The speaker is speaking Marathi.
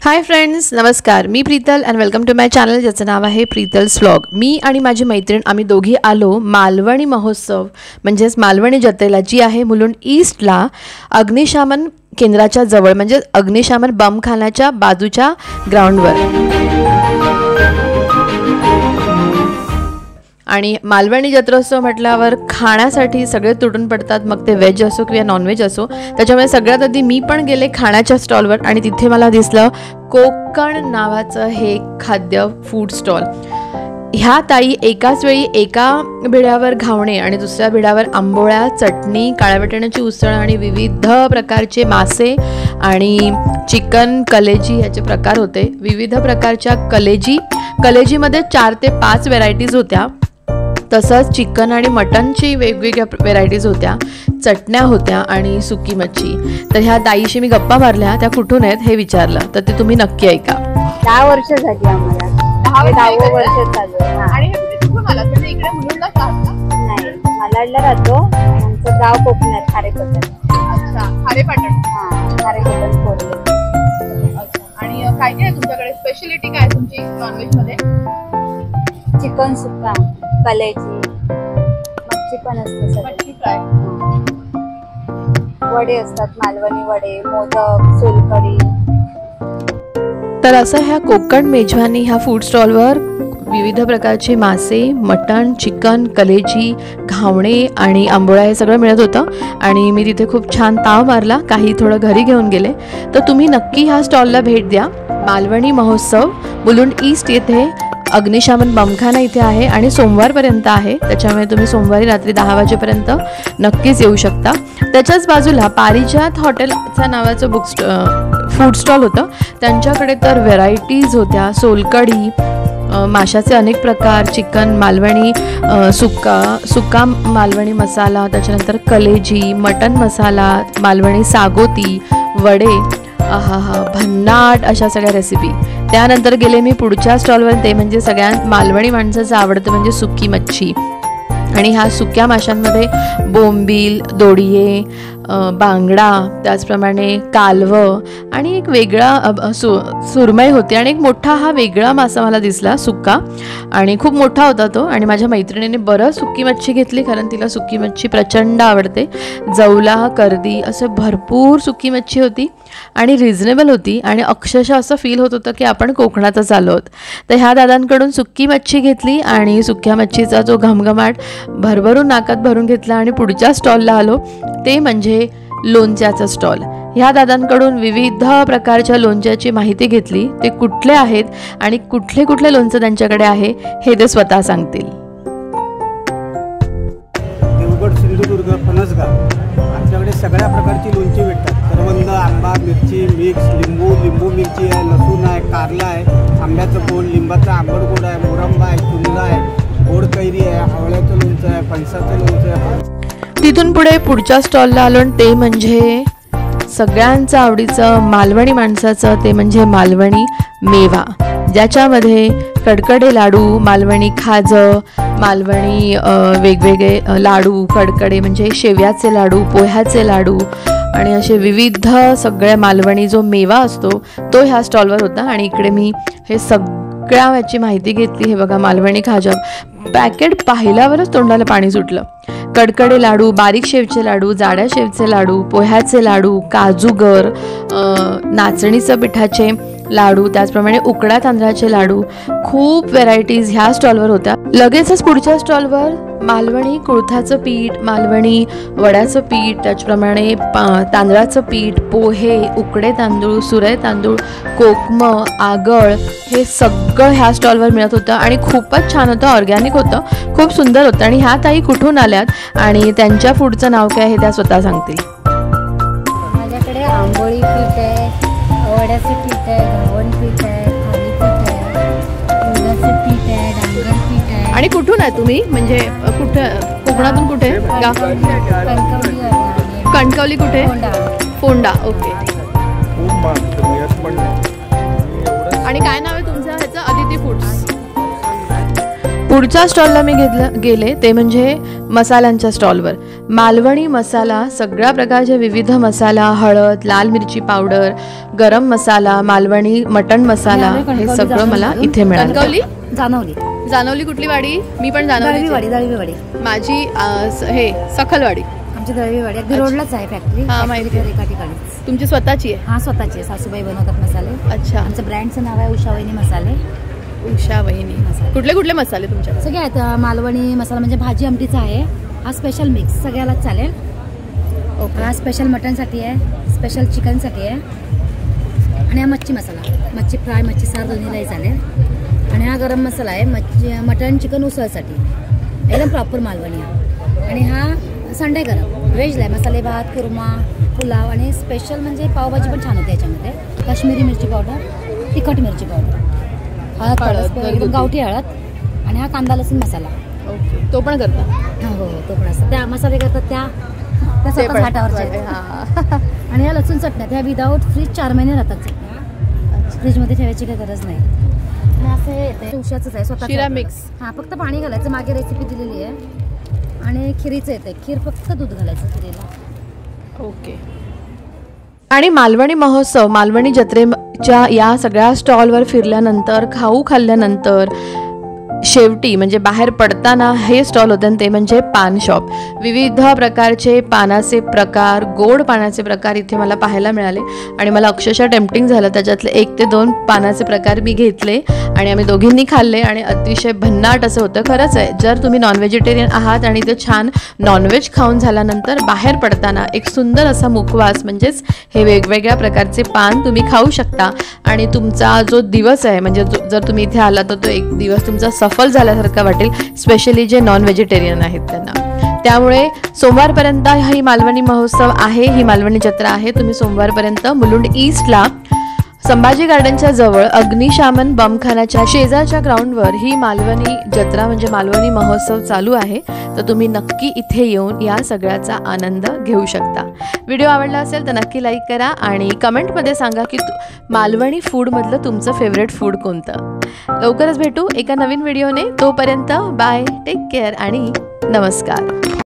हाय फ्रेंड्स, नमस्कार. मी Preetal and welcome to my channel ज्याचं नाव आहे प्रीतल्स व्लॉग. मी आणि माझी मैत्रीण आम्ही दोघी आलो मालवणी महोत्सव म्हणजेच मालवणी जत्रेला, जी आहे मुलुंड ईस्टला अग्निशमन केंद्राच्या जवळ, म्हणजे अग्निशमन बमखान्याच्या बाजूच्या ग्राउंडवर. आणि मालवणी जत्रोत्सव म्हटल्यावर खाण्यासाठी सगळे तुटून पडतात, मग ते व्हेज असो किंवा नॉनव्हेज असो. त्याच्यामुळे सगळ्यात आधी मी पण गेले खाण्याच्या स्टॉलवर आणि तिथे मला दिसलं कोकण नावाचं हे खाद्य फूड स्टॉल. ह्या ताई एकाच वेळी एका भिड्यावर घावणे आणि दुसऱ्या भिड्यावर आंबोळ्या, चटणी, काळ्या वाटाण्याची उसळ आणि विविध प्रकारचे मासे आणि चिकन, कलेजी ह्याचे प्रकार होते. विविध प्रकारच्या कलेजीमध्ये 4 ते 5 व्हेरायटीज होत्या. तसंच चिकन आणि मटनची वेगवेगळ्या व्हेरायटीज होत्या, चटण्या होत्या आणि सुकी मच्छी. तर ह्या ताईशी मी गप्पा मारल्या. त्या कुठून आहेत हे विचारलं, तर ते तुम्ही नक्की ऐका. 10 वर्ष झाली आम्हाला. 10 वर्ष चालू. आणि हे कुठून आला? तुम्ही इकडे मुलुंडलाच राहता? नाही, मालाडला राहतो. आमचं गाव कोकणात, खारेपाटण. अच्छा, खारेपाटण. खारेपाटण कोल्हे. अच्छा, आणि काय काय तुमच्याकडे स्पेशालिटी काय तुमची नॉनव्हेज मध्ये? चिकन सुक्का, कलेजी, मच्छी पण असते, मच्छी फ्राय, वडे असतात, मालवणी वडे, मोदक, सोलकढी. तर असं ह्या कोकण मेजवानी ह्या फूड स्टॉलवर विविध प्रकारचे मासे, मटण, चिकन, कलेजी, घावणे आणि आंबोळ्या हे सगळं मिळत होतं. आणि मी तिथे खूप छान ताव मारला, काही थोडं घरी घेऊन गेले. तर तुम्ही नक्की ह्या स्टॉलला भेट द्या. मालवणी महोत्सव मुलुंड ईस्ट येथे अग्निशमन बमखाना इथे आहे आणि सोमवारपर्यंत आहे. त्याच्यामुळे तुम्ही सोमवारी रात्री 10 वाजेपर्यंत नक्कीच येऊ शकता. त्याच्याच बाजूला पारिजात हॉटेलचा नावाचं फूड स्टॉल होतं. त्यांच्याकडे तर व्हेरायटीज होत्या. सोलकढी, माशाचे अनेक प्रकार, चिकन मालवणी सुक्का मालवणी मसाला, त्याच्यानंतर कलेजी, मटन मसाला, मालवणी सागोती, वडे, भन्नाट अशा सगळ्या रेसिपी. त्यानंतर गेले मी पुढच्या स्टॉलवर, ते म्हणजे सगळ्यात मालवणी माणसाचं आवडतं म्हणजे सुकी मच्छी. आणि ह्या सुक्या माशांमध्ये बोंबील, दोडिये, बांगडा, त्याचप्रमाणे कालवं आणि एक वेगळा सुरमई होती. आणि एक मोठा हा वेगळा मासा मला दिसला सुक्का, आणि खूप मोठा होता तो. आणि माझ्या मैत्रिणीने बरं सुकी मच्छी घेतली, कारण तिला सुकी मच्छी प्रचंड आवडते. जवला, कर्दी असं भरपूर सुकी मच्छी होती आणि रिझनेबल होती. आणि अक्षरशः असं फील होत होतं की आपण कोकणातच आलो आहोत. तर ह्या दादांकडून सुकी मच्छी घेतली आणि सुक्या मच्छीचा जो घमघमाट भरभरून नाकात भरून घेतला. आणि पुढच्या स्टॉलला आलो, ते म्हणजे लोणच्याचा स्टॉल. ह्या दादांकडून विविध प्रकारच्या लोणच्याची माहिती घेतली. ते कुठले आहेत आणि कुठले कुठले लोणचं त्यांच्याकडे आहे हे ते स्वतः सांगतील. देवगड, सिंधुदुर्ग, फणसगाव आमच्याकडे सगळ्या प्रकारची लोणची भेटतात. करवंद, आंबा, मिरची, मिक्स, लिंबू मिरची आहे, लसूण आहे, कारला आहे, आंब्याचं गोड, लिंबाचं आंबट गोड आहे, मोरंबा आहे, चुंदा आहे, गोड कैरी आहे, आवळ्याचं लोणचं आहे, फणसाचं लोणचं आहे. तिथून पुढे पुढच्या स्टॉलला आलो, ते म्हणजे सगळ्यांचं आवडीचं मालवणी माणसाचं, ते म्हणजे मालवणी मेवा, ज्याच्यामध्ये कडकडे लाडू, मालवणी खाजं, मालवणी वेगवेगळे लाडू, कडकडे म्हणजे शेव्याचे लाडू, पोह्याचे लाडू आणि असे विविध सगळ्या मालवणी जो मेवा असतो तो ह्या स्टॉलवर होता. आणि इकडे मी हे सगळ्या याची माहिती घेतली. हे बघा, मालवणी खाजा पॅकेट पाहिल्यावरच तोंडाला पाणी सुटलं. कडकडे लाडू, बारीक शेवचे लाडू, जाड्या शेवचे लाडू, पोह्याचे लाडू, काजूगर, नाचणीचं पिठाचे लाडू, त्याचप्रमाणे उकड्या तांदळाचे लाडू, खूप व्हेरायटीज ह्या स्टॉलवर होत्या. लगेचच पुढच्या स्टॉलवर मालवणी कुळथाचं पीठ, मालवणी वड्याचं पीठ, त्याचप्रमाणे तांदळाचं पीठ, पोहे, उकडे तांदूळ, सुरे तांदूळ, कोकम, आगळ हे सगळं ह्या स्टॉलवर मिळत होतं. आणि खूपच छान होतं, ऑर्गॅनिक होतं, खूप सुंदर होतं. आणि ह्या ताई कुठून आल्यात आणि त्यांच्या फूडचं नाव काय हे त्या स्वतः सांगतील. माझ्याकडे आंबोळी पीठ आहे, वड्याचं पीठ आहे, घावण पीठ आहे, थालीपीठ आहे, मुगाचं पीठ आहे, डांगर पीठ आहे. आणि कुठून आहे तुम्ही, म्हणजे कुठं, कोकणातून कुठे? कणकवली कुठे? फोंडा. ओके. आणि काय नाव आहे तुमचं ह्याचं? अदिती फूड्स. पुढच्या स्टॉलला मी गेले, ते म्हणजे मसाल्यांच्या स्टॉलवर. मालवणी मसाला, सगळ्या प्रकारचे विविध मसाला, हळद, लाल मिरची पावडर, गरम मसाला, मालवणी मटण मसाला, हे सगळं मला इथे मिळालं. कणकवली जाणवली. जानवली कुठली वाडी? मी पण जानवली. दळवीवाडी. माझी हे सखलवाडी. आमची दळवीवाडी अगदी रोडलाच आहे फॅक्टरी. हा, माहिती आहे. एका ठिकाणी. तुमची स्वतःची आहे? हा, स्वतःची आहे. सासूबाई बनवतात मसाले. अच्छा. आमचं ब्रँडचं नाव आहे उषा वहिनी मसाले. उषा वहिनी मसाले. कुठले कुठले मसाले तुमच्याकडे? सगळे आहेत. मालवणी मसाला म्हणजे भाजी आमटीचा आहे. हा स्पेशल मिक्स सगळ्यालाच चालेल. ओके. हा स्पेशल मटनसाठी आहे, स्पेशल चिकनसाठी आहे. आणि हा मच्छी मसाला, मच्छी फ्राय, मच्छी सार दोन्हीलाही चालेल. आणि हा गरम मसाला आहे मटन चिकन उसळसाठी, एकदम प्रॉपर मालवणी हा. आणि हा संडे गरम व्हेजला आहे, मसाले भात, कुर्मा, पुलाव आणि स्पेशल म्हणजे पावभाजी पण छान होते याच्यामध्ये. काश्मीरी मिरची पावडर, तिखट मिरची पावडर, हळद, एकदम गावठी हळद. आणि हा कांदा लसूण मसाला. ओके. तो पण करता? हो, तो पण असतो. त्या मसाले करतात त्या स्वतः हातावरचे. आणि ह्या लसूण चटण्या त्या विदाऊट फ्रीज 4 महिने राहतात चटण्या. फ्रीजमध्ये ठेवायची काही गरज नाही. आणि असं हे येते उशाचंच आहे स्वतः शिरा मिक्स. हां, फक्त पाणी घालायचं. मागे रेसिपी दिलेली आहे. आणि खिरीचं येते, खीर फक्त दूध घालायचं खिरीला. ओके. आणि मालवणी महोत्सव, मालवणी जत्रेच्या या सगळ्या स्टॉलवर फिरल्यानंतर, खाऊ खाल्ल्यानंतर शेवटी म्हणजे बाहेर पडताना हे स्टॉल होते ते म्हणजे पान शॉप. विविध प्रकारचे पानाचे प्रकार, गोड पानाचे प्रकार इथे मला पाहायला मिळाले आणि मला अक्षरशः टेम्पटिंग झालं. त्याच्यातले 1 ते 2 पानाचे प्रकार मी घेतले आणि आम्ही दोघींनी खाल्ले आणि अतिशय भन्नाट असं होतं. खरंच आहे, जर तुम्ही नॉन व्हेजिटेरियन आहात आणि ते छान नॉनव्हेज खाऊन झाल्यानंतर बाहेर पडताना एक सुंदर असा मुखवास म्हणजेच हे वेगवेगळ्या प्रकारचे पान तुम्ही खाऊ शकता आणि तुमचा जो दिवस आहे म्हणजे जर तुम्ही इथे आला तर तो एक दिवस तुमचा सफल झाल्यासारखं वाटेल, स्पेशली जे नॉन व्हेजिटेरियन आहेत त्यांना. त्यामुळे सोमवारपर्यंत ही मालवणी महोत्सव आहे, ही मालवणी जत्रा आहे. तुम्ही सोमवारपर्यंत मुलुंड ईस्टला संभाजी गार्डनच्या जवळ अग्निशामन बमखानाच्या शेजारच्या ग्राउंडवर ही मालवणी जत्रा म्हणजे मालवणी महोत्सव चालू आहे. तर तुम्ही नक्की इथे येऊन या सगळ्याचा आनंद घेऊ शकता. व्हिडिओ आवडला असेल तर नक्की लाईक करा आणि कमेंटमध्ये सांगा की मालवणी फूडमधलं तुमचं फेवरेट फूड कोणतं. लवकरच भेटू एका नवीन व्हिडिओने. तोपर्यंत बाय, टेक केअर आणि नमस्कार.